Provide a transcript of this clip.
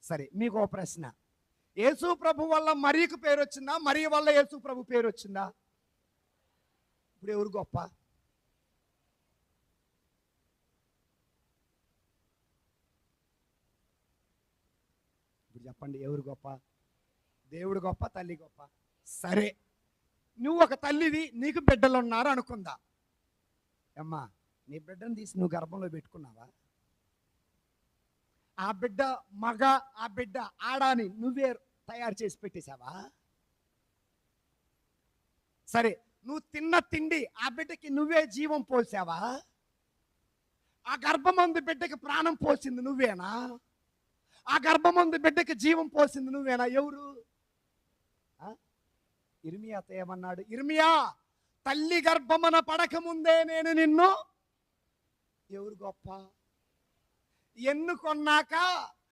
సరే, మీకు ఒక ప్రశ్న. యేసు ప్రభు వల్ల మరియకు పేరు వచ్చిందా, మరియ వల్ల యేసు ప్రభు పేరు వచ్చిందా? ఇప్పుడు ఎవరు గొప్ప? ఇప్పుడు చెప్పండి, ఎవరు గొప్ప? దేవుడు గొప్ప, తల్లి గొప్ప? సరే, నువ్వు ఒక తల్లివి, నీకు బిడ్డలు ఉన్నారు అనుకుందా. అమ్మా, నీ బిడ్డను తీసి నువ్వు గర్భంలో పెట్టుకున్నావా? ఆ బిడ్డ మగ, ఆ బిడ్డ ఆడాని నువ్వే తయారు చేసి పెట్టేశావా? సరే, నువ్వు తిన్న తిండి ఆ బిడ్డకి నువ్వే జీవం పోసావా? ఆ గర్భమందు బిడ్డకి ప్రాణం పోసింది నువ్వేనా? ఆ గర్భమందు బిడ్డకి జీవం పోసింది నువ్వేనా? ఎవరు? ఇర్మియాతో ఏమన్నాడు? ఇర్మియా, తల్లి గర్భమున పడకముందే నేను నిన్ను. ఎవరు గొప్ప? ఎన్నుకొన్నాక